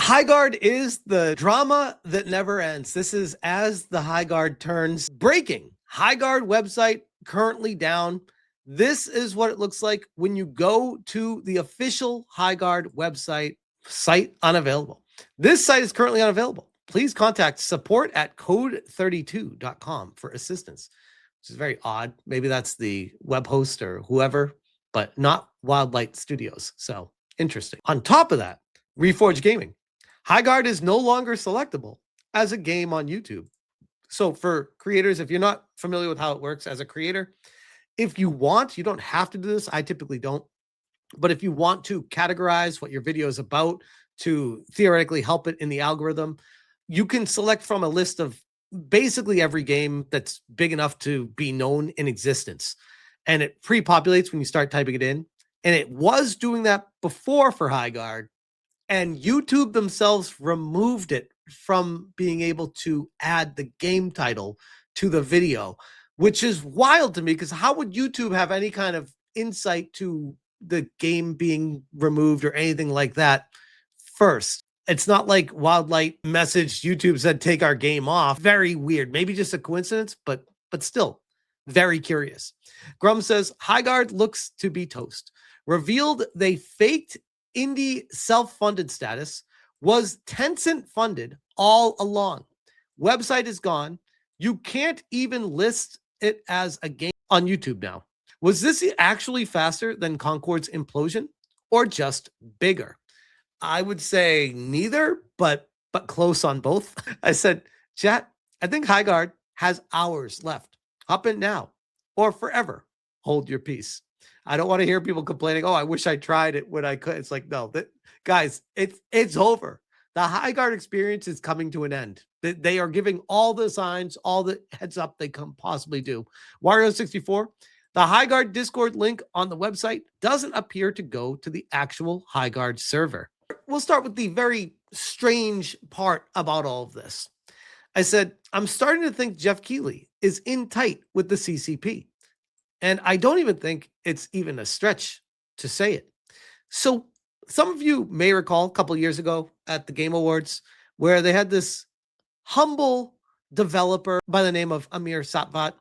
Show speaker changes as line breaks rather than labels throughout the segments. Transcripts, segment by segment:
HighGuard is the drama that never ends. This is as the HighGuard turns. Breaking. HighGuard website currently down. This is what it looks like when you go to the official HighGuard website. Site unavailable. This site is currently unavailable. Please contact support@code32.com for assistance, which is very odd. Maybe that's the web host or whoever, but not Wildlight Studios. So interesting. On top of that, Reforge Gaming. HighGuard is no longer selectable as a game on YouTube. So for creators, if you're not familiar with how it works as a creator, if you want, you don't have to do this. I typically don't. But if you want to categorize what your video is about to theoretically help it in the algorithm, you can select from a list of basically every game that's big enough to be known in existence. And it pre-populates when you start typing it in. And it was doing that before for HighGuard. And YouTube themselves removed it from being able to add the game title to the video, which is wild to me, because how would YouTube have any kind of insight to the game being removed or anything like that first? It's not like Wildlight messaged YouTube, said, take our game off. Very weird. Maybe just a coincidence, but still very curious. Grum says, HighGuard looks to be toast. Revealed they faked indie self-funded status, was Tencent funded all along. Website is gone. You can't even list it as a game on YouTube now. Was this actually faster than Concord's implosion or just bigger? I would say neither, but close on both. I said, chat, I think HighGuard has hours left. Hop in now or forever. Hold your peace. I don't want to hear people complaining, oh, I wish I tried it when I could. It's like, no, guys, it's over. The HighGuard experience is coming to an end. They are giving all the signs, all the heads up they can possibly do. Wario64, the HighGuard Discord link on the website doesn't appear to go to the actual HighGuard server. We'll start with the very strange part about all of this. I said, I'm starting to think Jeff Keighley is in tight with the CCP. And I don't even think it's even a stretch to say it. So some of you may recall a couple of years ago at the Game Awards where they had this humble developer by the name of Amir Satvat.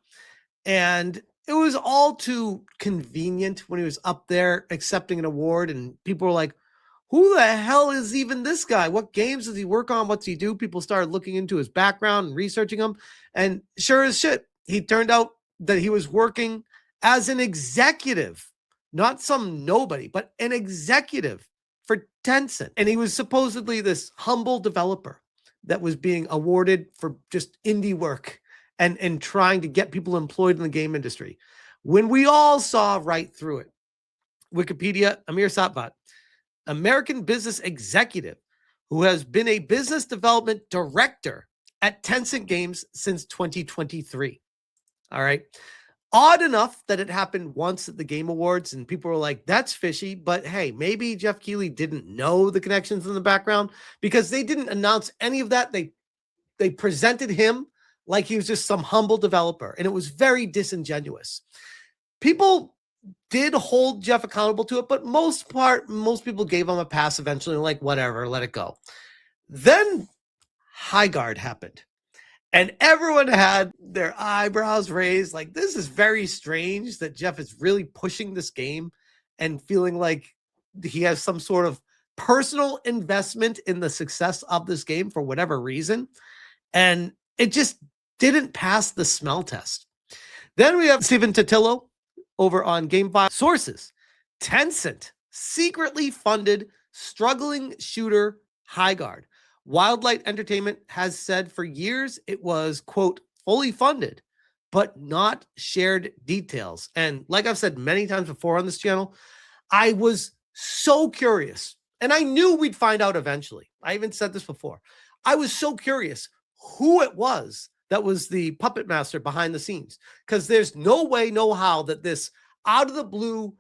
And it was all too convenient when he was up there accepting an award. And people were like, who the hell is even this guy? What games does he work on? What's he do? People started looking into his background and researching him. And sure as shit, he turned out that he was working as an executive, not some nobody, but an executive for Tencent. And he was supposedly this humble developer that was being awarded for just indie work and trying to get people employed in the game industry. When we all saw right through it, Wikipedia, Amir Satvat, American business executive who has been a business development director at Tencent Games since 2023. All right. Odd enough that it happened once at the Game Awards and people were like, that's fishy. But hey, maybe Jeff Keighley didn't know the connections in the background because they didn't announce any of that. They presented him like he was just some humble developer, and it was very disingenuous. People did hold Jeff accountable to it, but most people gave him a pass eventually, like, whatever, let it go. Then HighGuard happened. And everyone had their eyebrows raised, like, this is very strange that Jeff is really pushing this game and feeling like he has some sort of personal investment in the success of this game for whatever reason. And it just didn't pass the smell test. Then we have Stephen Totilo over on GameFile. Sources, Tencent secretly funded struggling shooter HighGuard. Wildlight Entertainment has said for years it was, quote, fully funded, but not shared details. And like I've said many times before on this channel, I was so curious, and I knew we'd find out eventually. I even said this before. I was so curious who it was that was the puppet master behind the scenes, because there's no way, no how that this out of the blue,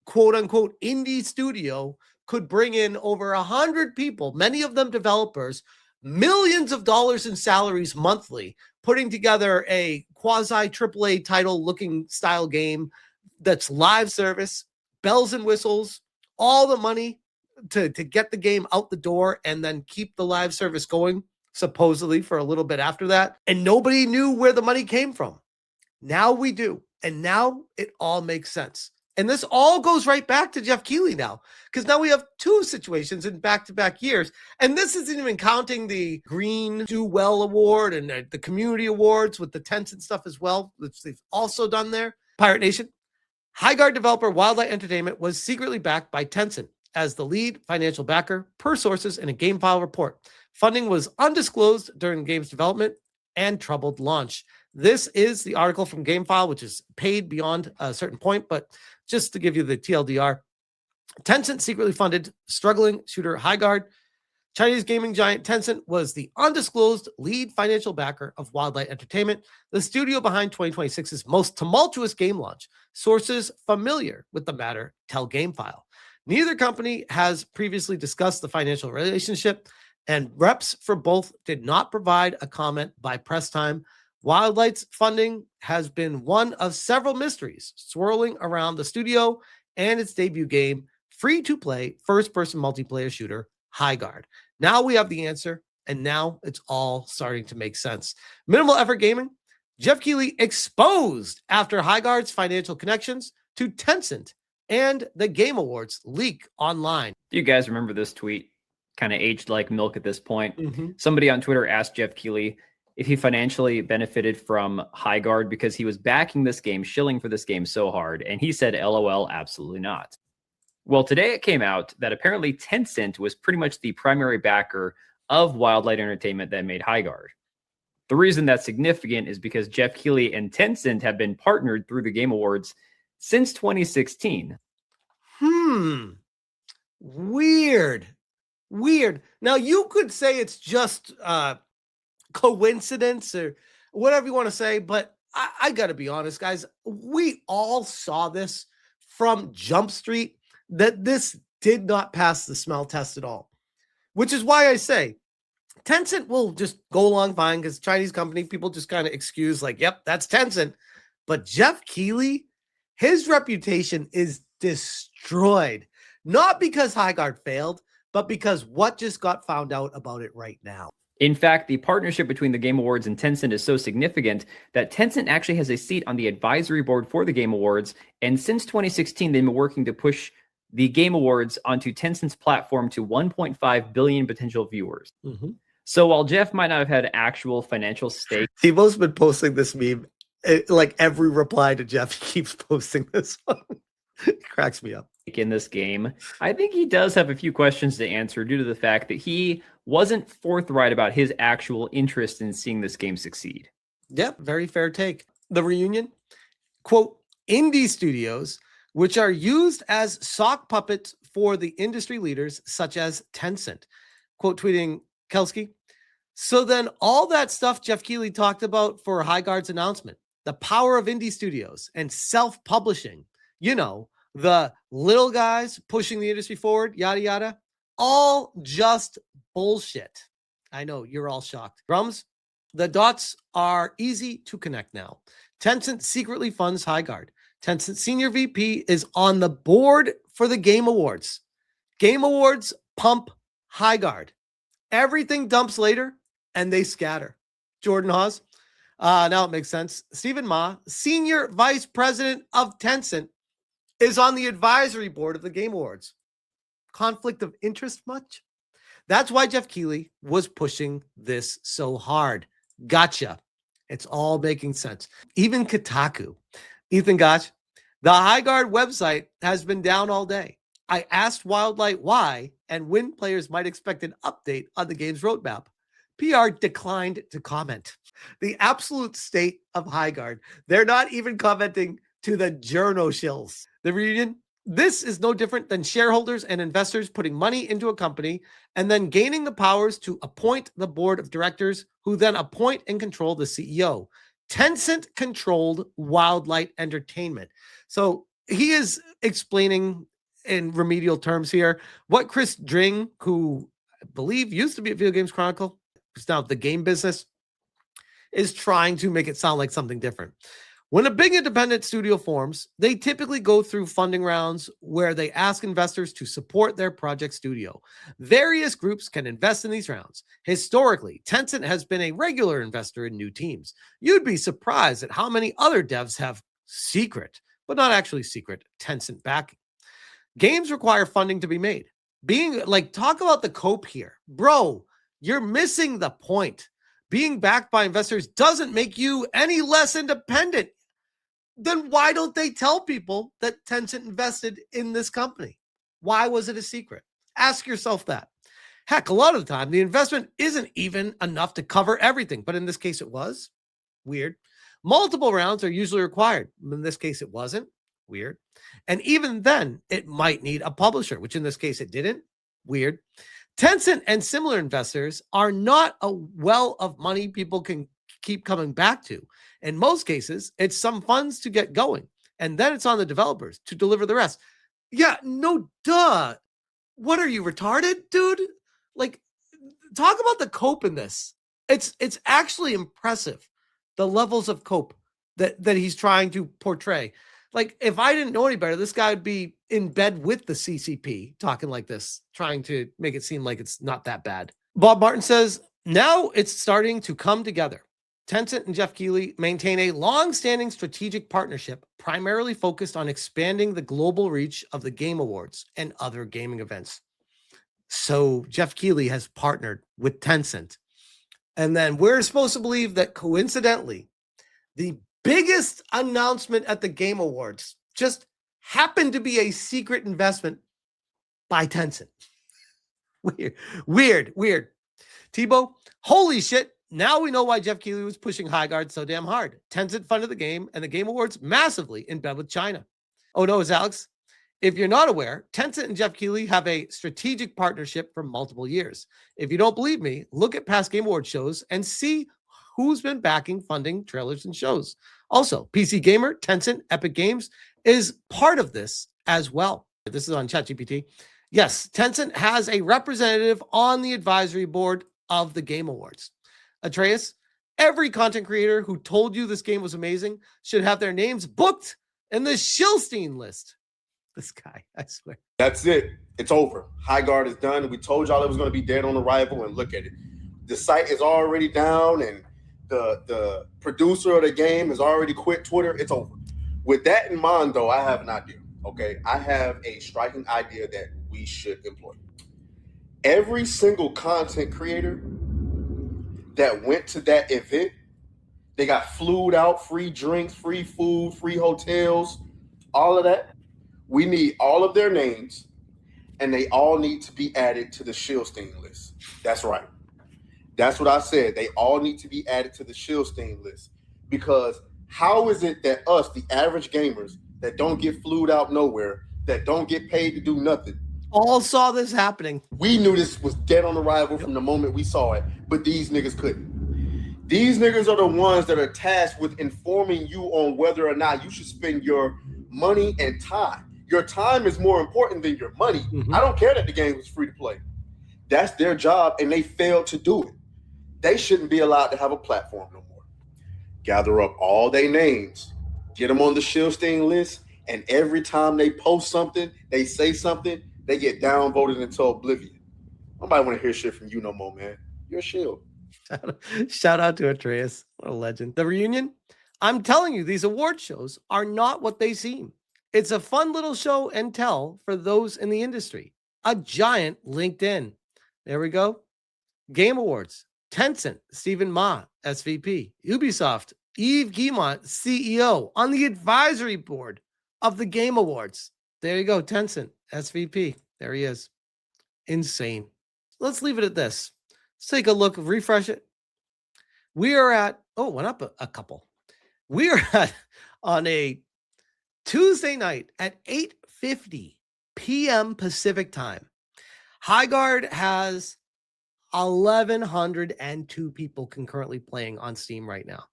quote unquote, indie studio could bring in over 100 people, many of them developers, millions of dollars in salaries monthly, putting together a quasi AAA title looking style game that's live service, bells and whistles, all the money to get the game out the door and then keep the live service going, supposedly for a little bit after that. And nobody knew where the money came from. Now we do. And now it all makes sense. And this all goes right back to Jeff Keighley now, because now we have two situations in back-to-back years. And this isn't even counting the Green Do Well Award and the community awards with the Tencent stuff as well, which they've also done there. Pirate Nation, HighGuard developer Wildlight Entertainment was secretly backed by Tencent as the lead financial backer, per sources in a GameFile report. Funding was undisclosed during the game's development and troubled launch. This is the article from GameFile, which is paid beyond a certain point, but just to give you the TLDR, Tencent secretly funded struggling shooter HighGuard. Chinese gaming giant Tencent was the undisclosed lead financial backer of Wildlight Entertainment, the studio behind 2026's most tumultuous game launch. Sources familiar with the matter tell GameFile. Neither company has previously discussed the financial relationship, and reps for both did not provide a comment by press time. Wildlight's funding has been one of several mysteries swirling around the studio and its debut game, free-to-play first-person multiplayer shooter HighGuard. Now we have the answer, and now it's all starting to make sense. Minimal Effort Gaming, Jeff Keighley exposed after HighGuard's financial connections to Tencent and the Game Awards leak online.
Do you guys remember this tweet? Kind of aged like milk at this point. Somebody on Twitter asked Jeff Keighley if he financially benefited from HighGuard because he was backing this game, shilling for this game so hard. And he said, LOL, absolutely not. Well, today it came out that apparently Tencent was pretty much the primary backer of Wildlight Entertainment that made HighGuard. The reason that's significant is because Jeff Keighley and Tencent have been partnered through the Game Awards since 2016.
Weird. Now, you could say it's just coincidence or whatever you want to say, but I got to be honest, guys. We all saw this from Jump Street that this did not pass the smell test at all, which is why I say Tencent will just go along fine because Chinese company, people just kind of excuse like, yep, that's Tencent. But Jeff Keighley, his reputation is destroyed, not because HighGuard failed, but because what just got found out about it right now.
In fact, the partnership between the Game Awards and Tencent is so significant that Tencent actually has a seat on the advisory board for the Game Awards. And since 2016, they've been working to push the Game Awards onto Tencent's platform to 1.5 billion potential viewers. So while Jeff might not have had actual financial stake,
Tebo's been posting this meme. Like every reply to Jeff, he keeps posting this one. It cracks me up.
In this game, I think he does have a few questions to answer due to the fact that he wasn't forthright about his actual interest in seeing this game succeed.
Yep, very fair take. The reunion, quote, indie studios, which are used as sock puppets for the industry leaders such as Tencent. Quote tweeting Kelsky. So then all that stuff Jeff Keighley talked about for HighGuard's announcement, the power of indie studios and self-publishing, you know, the little guys pushing the industry forward, yada, yada, all just bullshit. I know you're all shocked. Drums, the dots are easy to connect now. Tencent secretly funds HighGuard. Tencent senior VP is on the board for the Game Awards. Game Awards pump HighGuard. Everything dumps later and they scatter. Jordan Hawes. Now it makes sense. Stephen Ma, senior vice president of Tencent, is on the advisory board of the Game Awards. Conflict of interest much? That's why Jeff Keighley was pushing this so hard. Gotcha. It's all making sense. Even Kotaku. Ethan Gotch, the HighGuard website has been down all day. I asked Wildlight why and when players might expect an update on the game's roadmap. PR declined to comment. The absolute state of HighGuard. They're not even commenting to the journo shills. The reunion, this is no different than shareholders and investors putting money into a company and then gaining the powers to appoint the board of directors who then appoint and control the CEO. Tencent controlled Wildlight Entertainment. So he is explaining in remedial terms here what Chris Dring, who I believe used to be at Video Games Chronicle, who's now the game business, is trying to make it sound like something different. When a big independent studio forms, they typically go through funding rounds where they ask investors to support their project studio. Various groups can invest in these rounds. Historically, Tencent has been a regular investor in new teams. You'd be surprised at how many other devs have secret, but not actually secret, Tencent backing. Games require funding to be made. Talk about the cope here. Bro, you're missing the point. Being backed by investors doesn't make you any less independent. Then why don't they tell people that Tencent invested in this company? Why was it a secret? Ask yourself that. Heck, a lot of the time, the investment isn't even enough to cover everything, but in this case, it was. Weird. Multiple rounds are usually required. In this case, it wasn't. Weird. And even then, it might need a publisher, which in this case, it didn't. Weird. Tencent and similar investors are not a well of money people can keep coming back to. In most cases, it's some funds to get going, and then it's on the developers to deliver the rest. Yeah, no duh. What are you, retarded, dude? Like, talk about the cope in this. It's actually impressive, the levels of cope that he's trying to portray. Like, if I didn't know any better, this guy would be in bed with the CCP talking like this, trying to make it seem like it's not that bad. Bob Martin says, now it's starting to come together. Tencent and Jeff Keighley maintain a long-standing strategic partnership primarily focused on expanding the global reach of the Game Awards and other gaming events. So Jeff Keighley has partnered with Tencent. And then we're supposed to believe that coincidentally, the biggest announcement at the Game Awards just happened to be a secret investment by Tencent. Weird. Tebow, holy shit. Now we know why Jeff Keighley was pushing HighGuard so damn hard. Tencent funded the game and the Game Awards massively in bed with China. Oh no, it's Alex. If you're not aware, Tencent and Jeff Keighley have a strategic partnership for multiple years. If you don't believe me, look at past Game Awards shows and see who's been backing funding trailers and shows. Also, PC Gamer, Tencent, Epic Games is part of this as well. This is on ChatGPT. Yes, Tencent has a representative on the advisory board of the Game Awards. Atreus, every content creator who told you this game was amazing should have their names booked in the Shilstein list. This guy, I swear.
That's it. It's over. HighGuard is done. We told y'all it was going to be dead on arrival, and look at it. The site is already down, and the producer of the game has already quit Twitter. It's over. With that in mind, though, I have an idea. Okay, I have a striking idea that we should employ. Every single content creator that went to that event, they got flued out, free drinks, free food, free hotels, all of that. We need all of their names, and they all need to be added to the Shilstein list. That's right. That's what I said. They all need to be added to the Shilstein list, because how is it that us, the average gamers that don't get flued out nowhere, that don't get paid to do nothing,
all saw this happening?
We knew this was dead on arrival from the moment we saw it, but these niggas couldn't. These niggas are the ones that are tasked with informing you on whether or not you should spend your money and time. Your time is more important than your money. Mm-hmm. I don't care that the game was free to play. That's their job, and they failed to do it. They shouldn't be allowed to have a platform no more. Gather up all their names, get them on the Shilstein list, and every time they post something, they say something, they get downvoted into oblivion. Nobody want to hear shit from you no more, man. You're a shield.
Shout out to Atreus. What a legend. The reunion? I'm telling you, these award shows are not what they seem. It's a fun little show and tell for those in the industry. A giant LinkedIn. There we go. Game Awards. Tencent, Stephen Ma, SVP. Ubisoft, Yves Guillemot, CEO, on the advisory board of the Game Awards. There you go. Tencent, SVP. There he is. Insane. Let's leave it at this. Let's take a look, refresh it. We are at, went up a couple. We are at on a Tuesday night at 8:50 p.m. Pacific time. HighGuard has 1,102 people concurrently playing on Steam right now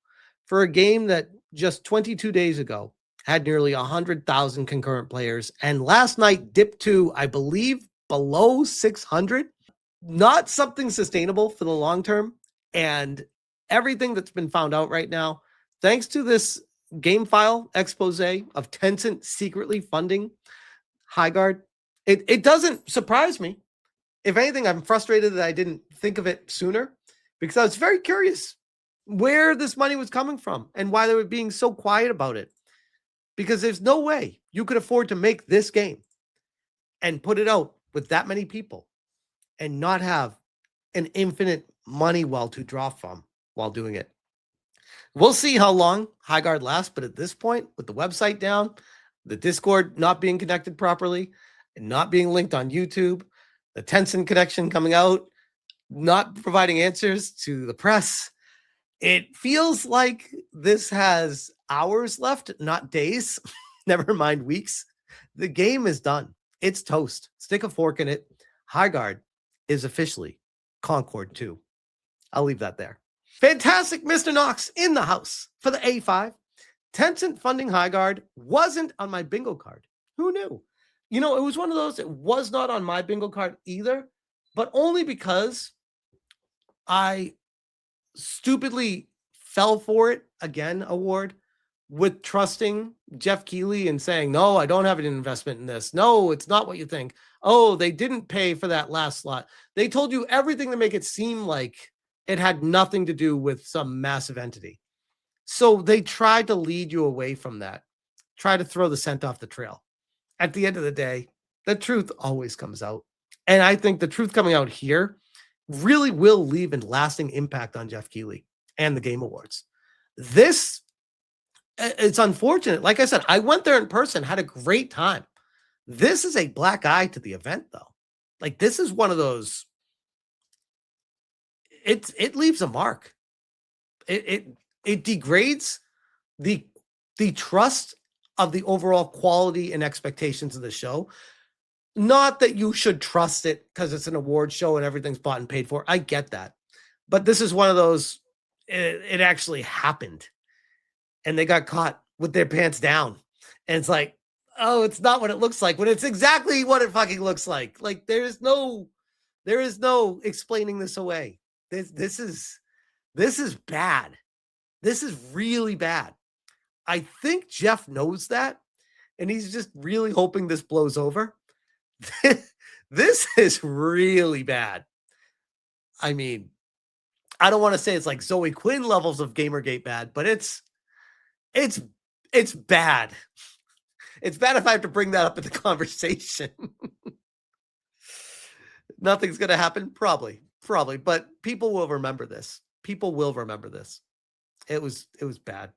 for a game that just 22 days ago had nearly 100,000 concurrent players, and last night dipped to, I believe, below 600. Not something sustainable for the long term, and everything that's been found out right now, thanks to this game file expose of Tencent secretly funding HighGuard, it doesn't surprise me. If anything, I'm frustrated that I didn't think of it sooner, because I was very curious where this money was coming from and why they were being so quiet about it. Because there's no way you could afford to make this game and put it out with that many people and not have an infinite money well to draw from while doing it. We'll see how long HighGuard lasts, but at this point, with the website down, the Discord not being connected properly, and not being linked on YouTube, the Tencent connection coming out, not providing answers to the press, it feels like this has hours left, not days, never mind weeks. The game is done. It's toast. Stick a fork in it. HighGuard is officially Concord 2. I'll leave that there. Fantastic Mr. Knox in the house for the A5. Tencent funding HighGuard wasn't on my bingo card. Who knew? You know, it was one of those, it was not on my bingo card either, but only because I stupidly fell for it again, award, with trusting Jeff Keighley and saying, no, I don't have an investment in this. No, it's not what you think. Oh, they didn't pay for that last slot. They told you everything to make it seem like it had nothing to do with some massive entity. So they tried to lead you away from that, try to throw the scent off the trail. At the end of the day, the truth always comes out. And I think the truth coming out here really will leave a lasting impact on Jeff Keighley and the Game Awards. This, it's unfortunate. Like I said, I went there in person, had a great time. This is a black eye to the event, though. Like, this is one of those, it leaves a mark. It degrades the trust of the overall quality and expectations of the show. Not that you should trust it because it's an award show and everything's bought and paid for. I get that. But this is one of those, it actually happened. And they got caught with their pants down. And it's like, oh, it's not what it looks like, when it's exactly what it fucking looks like. Like, there is no explaining this away. This is bad. This is really bad. I think Jeff knows that, and he's just really hoping this blows over. This is really bad. I mean, I don't want to say it's like Zoe Quinn levels of Gamergate bad, but it's bad. It's bad if I have to bring that up in the conversation. Nothing's going to happen. Probably, but people will remember this. People will remember this. It was bad.